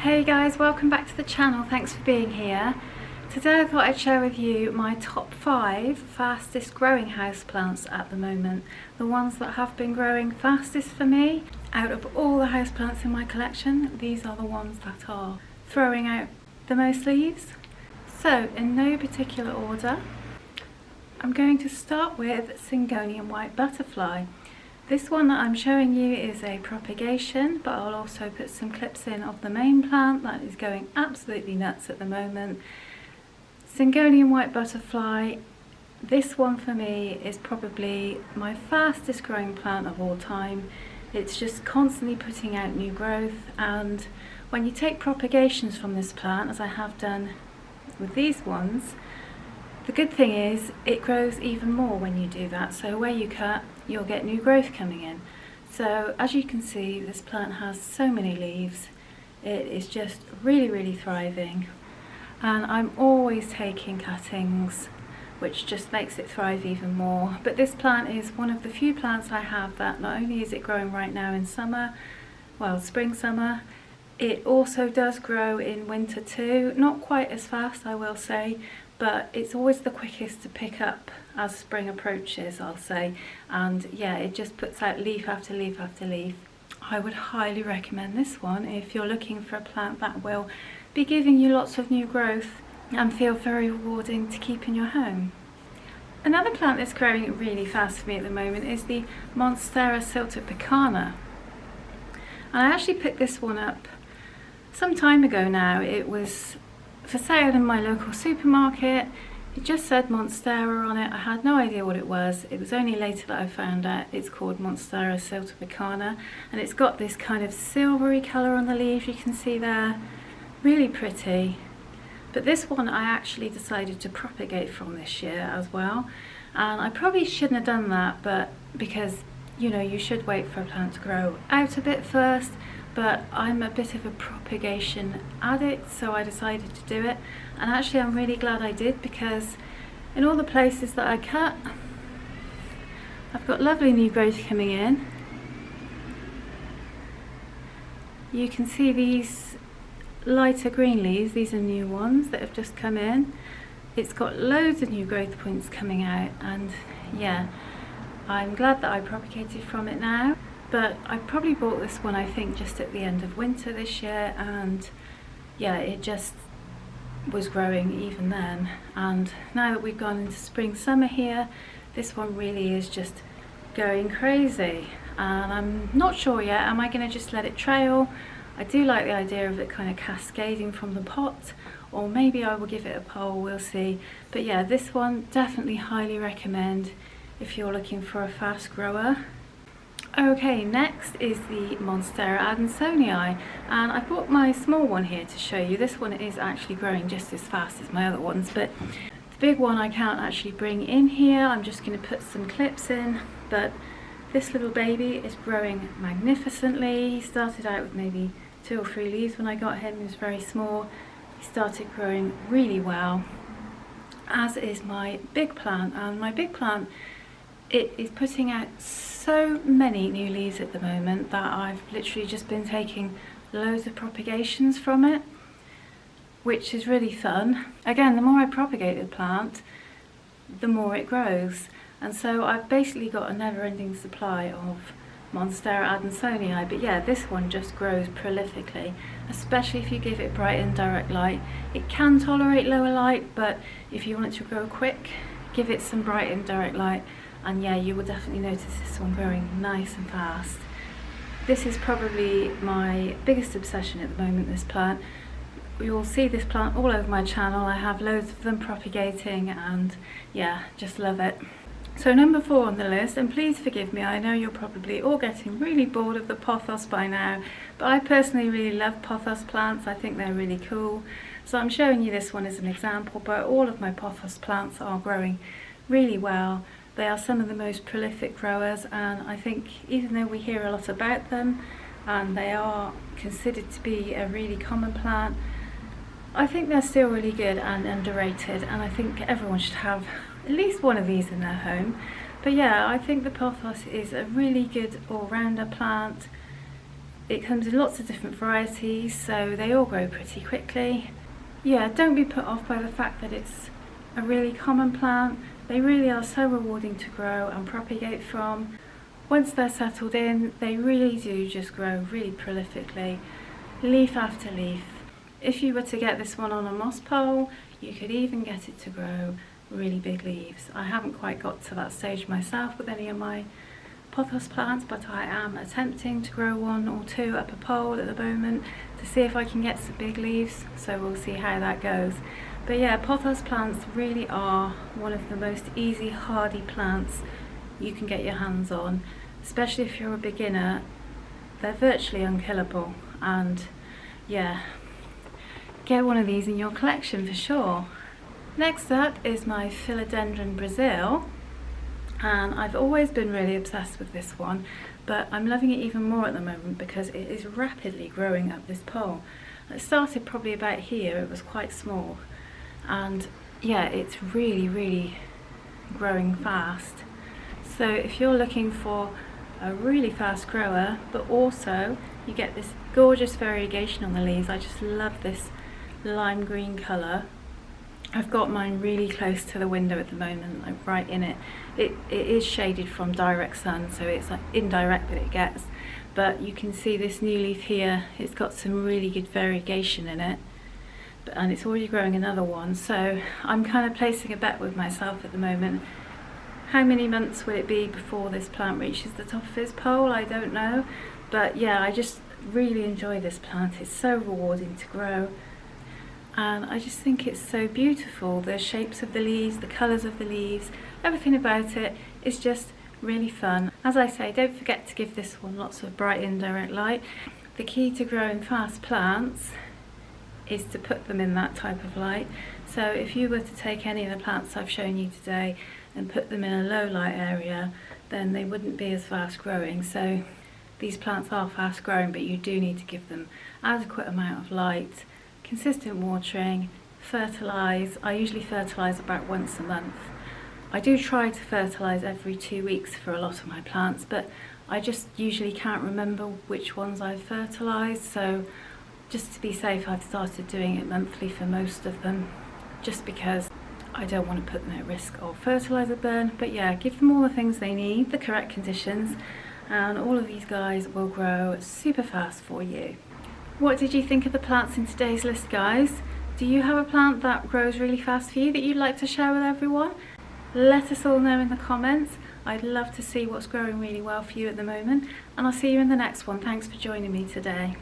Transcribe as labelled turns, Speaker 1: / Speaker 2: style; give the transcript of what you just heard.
Speaker 1: Hey guys, welcome back to the channel. Thanks for being here. Today I thought I'd share with you my top 5 fastest growing houseplants at the moment. The ones that have been growing fastest for me. Out of all the houseplants in my collection, these are the ones that are throwing out the most leaves. So, in no particular order, I'm going to start with Syngonian white butterfly. This one that I'm showing you is a propagation, but I'll also put some clips in of the main plant that is going absolutely nuts at the moment. Syngonian white butterfly, this one for me is probably my fastest growing plant of all time. It's just constantly putting out new growth, and when you take propagations from this plant, as I have done with these ones, the good thing is it grows even more when you do that. So where you cut, you'll get new growth coming in. So as you can see, this plant has so many leaves. It is just really thriving, and I'm always taking cuttings, which just makes it thrive even more. But this plant is one of the few plants I have that not only is it growing right now in summer, well, spring, summer, it also does grow in winter too. Not quite as fast, I will say, but it's always the quickest to pick up as spring approaches, I'll say. And yeah, it just puts out leaf after leaf after leaf. I would highly recommend this one if you're looking for a plant that will be giving you lots of new growth and feel very rewarding to keep in your home. Another plant that's growing really fast for me at the moment is the Monstera silta. And I actually picked this one up some time ago now. It was for sale in my local supermarket. It just said Monstera on it. I had no idea what it was. It was only later that I found out it's called Monstera silta, and it's got this kind of silvery colour on the leaves, you can see there. Really pretty. But this one I actually decided to propagate from this year as well, and I probably shouldn't have done that, but because you know, you should wait for a plant to grow out a bit first. But I'm a bit of a propagation addict, so I decided to do it, and actually I'm really glad I did, because in all the places that I cut, I've got lovely new growth coming in. You can see these lighter green leaves, these are new ones that have just come in. It's got loads of new growth points coming out, and yeah, I'm glad that I propagated from it now. But I probably bought this one, I think, just at the end of winter this year, and yeah, it just was growing even then. And now that we've gone into spring, summer here, this one really is just going crazy. And I'm not sure yet, am I going to just let it trail? I do like the idea of it kind of cascading from the pot, or maybe I will give it a poll, we'll see. But yeah, this one definitely highly recommend if you're looking for a fast grower. Okay, next is the Monstera adansonii, and I brought my small one here to show you. This one is actually growing just as fast as my other ones, but the big one I can't actually bring in here. I'm just going to put some clips in, but this little baby is growing magnificently. He started out with maybe 2 or 3 leaves when I got him. He was very small. He started growing really well, as is my big plant, and my big plant, it is putting out so many new leaves at the moment that I've literally just been taking loads of propagations from it, which is really fun. Again, the more I propagate the plant, the more it grows, and so I've basically got a never-ending supply of Monstera adansonii. But yeah, this one just grows prolifically, especially if you give it bright and direct light. It can tolerate lower light, but if you want it to grow quick, give it some bright and direct light. And yeah, you will definitely notice this one growing nice and fast. This is probably my biggest obsession at the moment, this plant. You'll see this plant all over my channel. I have loads of them propagating, and yeah, just love it. So number 4 on the list, and please forgive me, I know you're probably all getting really bored of the Pothos by now, but I personally really love Pothos plants. I think they're really cool. So I'm showing you this one as an example, but all of my Pothos plants are growing really well. They are some of the most prolific growers, and I think even though we hear a lot about them and they are considered to be a really common plant, I think they're still really good and underrated, and I think everyone should have at least one of these in their home. But yeah, I think the Pothos is a really good all-rounder plant. It comes in lots of different varieties, so they all grow pretty quickly. Yeah, don't be put off by the fact that it's a really common plant. They really are so rewarding to grow and propagate from. Once they're settled in, they really do just grow really prolifically, leaf after leaf. If you were to get this one on a moss pole, you could even get it to grow really big leaves. I haven't quite got to that stage myself with any of my Pothos plants, but I am attempting to grow one or two up a pole at the moment to see if I can get some big leaves, so we'll see how that goes. But yeah, Pothos plants really are one of the most easy, hardy plants you can get your hands on, especially if you're a beginner. They're virtually unkillable, and yeah, get one of these in your collection for sure. Next up is my Philodendron Brazil, and I've always been really obsessed with this one, but I'm loving it even more at the moment because it is rapidly growing up this pole. It started probably about here, it was quite small, and yeah, it's really growing fast. So if you're looking for a really fast grower, but also you get this gorgeous variegation on the leaves. I just love this lime green colour. I've got mine really close to the window at the moment, like right in it. It is shaded from direct sun, so it's like indirect that it gets. But you can see this new leaf here, it's got some really good variegation in it. And it's already growing another one, so I'm kind of placing a bet with myself at the moment. How many months will it be before this plant reaches the top of its pole? I don't know. But yeah, I just really enjoy this plant. It's so rewarding to grow. And I just think it's so beautiful. The shapes of the leaves, the colours of the leaves, everything about it is just really fun. As I say, don't forget to give this one lots of bright indirect light. The key to growing fast plants is to put them in that type of light. So if you were to take any of the plants I've shown you today and put them in a low light area, then they wouldn't be as fast growing. So these plants are fast growing, but you do need to give them adequate amount of light, consistent watering, fertilise. I usually fertilise about once a month. I do try to fertilise every 2 weeks for a lot of my plants, but I just usually can't remember which ones I've fertilised, so just to be safe I've started doing it monthly for most of them, just because I don't want to put them at risk of fertiliser burn. But yeah, give them all the things they need, the correct conditions, and all of these guys will grow super fast for you. What did you think of the plants in today's list, guys? Do you have a plant that grows really fast for you that you'd like to share with everyone? Let us all know in the comments. I'd love to see what's growing really well for you at the moment, and I'll see you in the next one. Thanks for joining me today.